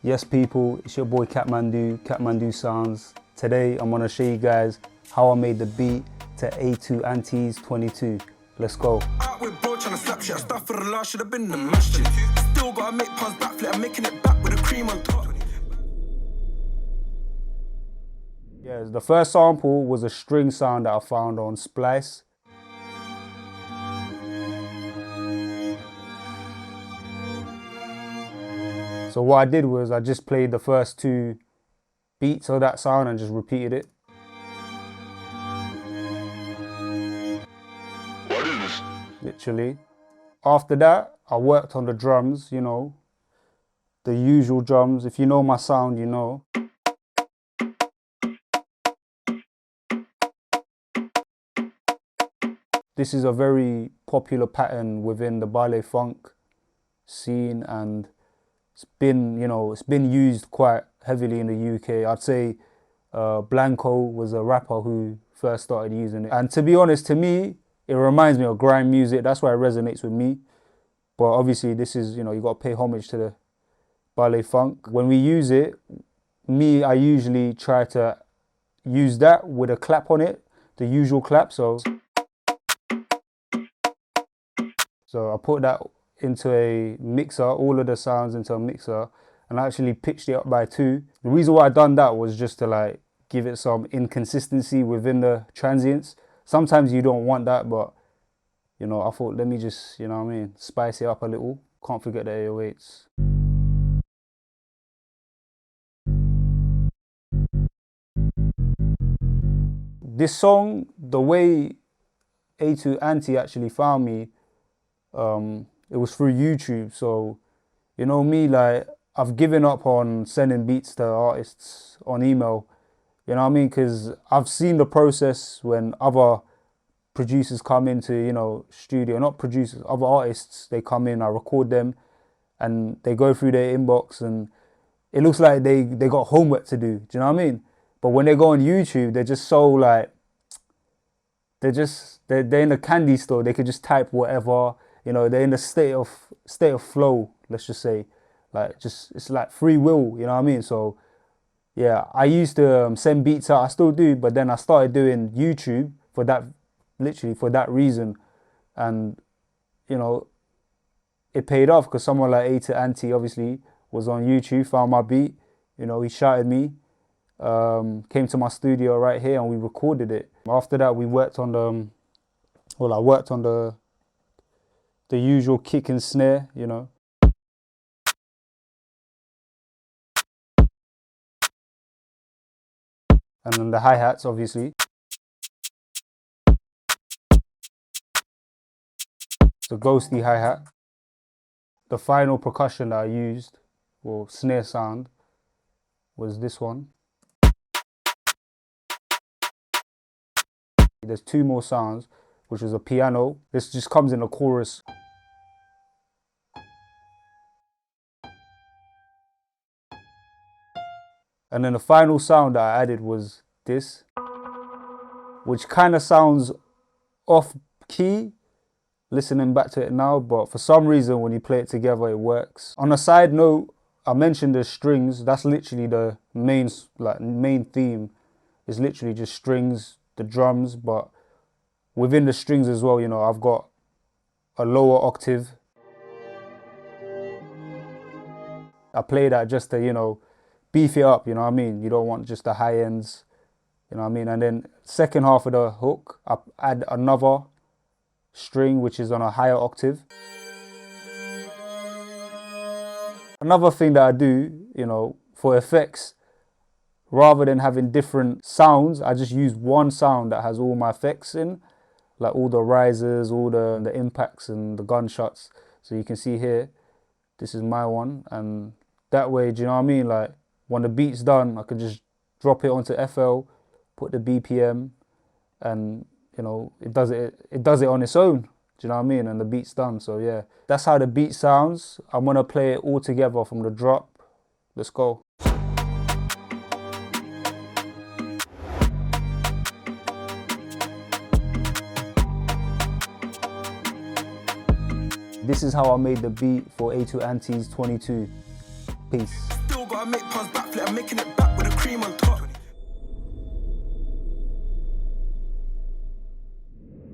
Yes people, it's your boy Katmandu, Katmandu Sounds. Today I'm gonna show you guys how I made the beat to A2 Antes 22. Let's go. Out with bro trying to slap shit, stuff for the last should have been the mashed. Still gotta make puns backflip, I'm making it back with a cream on top. Yeah, the first sample was a string sound that I found on Splice. So what I did was I just played the first two beats of that sound and just repeated it. What is this? Literally. After that, I worked on the drums, you know, the usual drums. If you know my sound, you know. This is a very popular pattern within the ballet funk scene, and it's been, you know, it's been used quite heavily in the UK. I'd say Blanco was a rapper who first started using it. And to be honest, to me, it reminds me of grime music. That's why it resonates with me. But obviously this is, you know, you got to pay homage to the ballet funk. When we use it, I usually try to use that with a clap on it, the usual clap. So I put that into a mixer, all of the sounds into a mixer, and I actually pitched it up by 2. The reason why I done that was just to like give it some inconsistency within the transients. Sometimes you don't want that, but you know, I thought let me just, you know what I mean, spice it up a little. Can't forget the 808s. This song, the way A2 Anti actually found me, it was through YouTube. So, you know me, like, I've given up on sending beats to artists on email, you know what I mean? Because I've seen the process when other producers come into, you know, studio, not producers, other artists, they come in, I record them, and they go through their inbox, and it looks like they got homework to do, do you know what I mean? But when they go on YouTube, they're just so like, they're in a candy store, they could just type whatever. You know, they're in a state of flow, let's just say. Like, just, it's like free will, you know what I mean? So, yeah, I used to send beats out, I still do, but then I started doing YouTube for that, literally for that reason. And, you know, it paid off because someone like A2 Anti obviously was on YouTube, found my beat, you know, he shouted me, came to my studio right here and we recorded it. After that, we worked on I worked on the usual kick and snare, you know. And then the hi-hats, obviously. The ghosty hi-hat. The final percussion that I used, or snare sound, was this one. There's 2 more sounds, which is a piano. This just comes in the chorus. And then the final sound that I added was this, which kind of sounds off key, listening back to it now, but for some reason when you play it together, it works. On a side note, I mentioned the strings. That's literally the main theme. It's literally just strings, the drums, but within the strings as well, you know, I've got a lower octave. I play that just to, you know, beef it up, you know what I mean? You don't want just the high ends, you know what I mean? And then second half of the hook, I add another string which is on a higher octave. Another thing that I do, you know, for effects, rather than having different sounds, I just use one sound that has all my effects in, like all the risers, all the impacts and the gunshots. So you can see here, this is my one, and that way, do you know what I mean? Like, when the beat's done, I can just drop it onto FL, put the BPM, and you know, it does it on its own. Do you know what I mean? And the beat's done. So yeah, that's how the beat sounds. I'm gonna play it all together from the drop. Let's go. This is how I made the beat for A2 Antes 22. Peace. gotta make puns backflip, I'm making it back with the cream on top.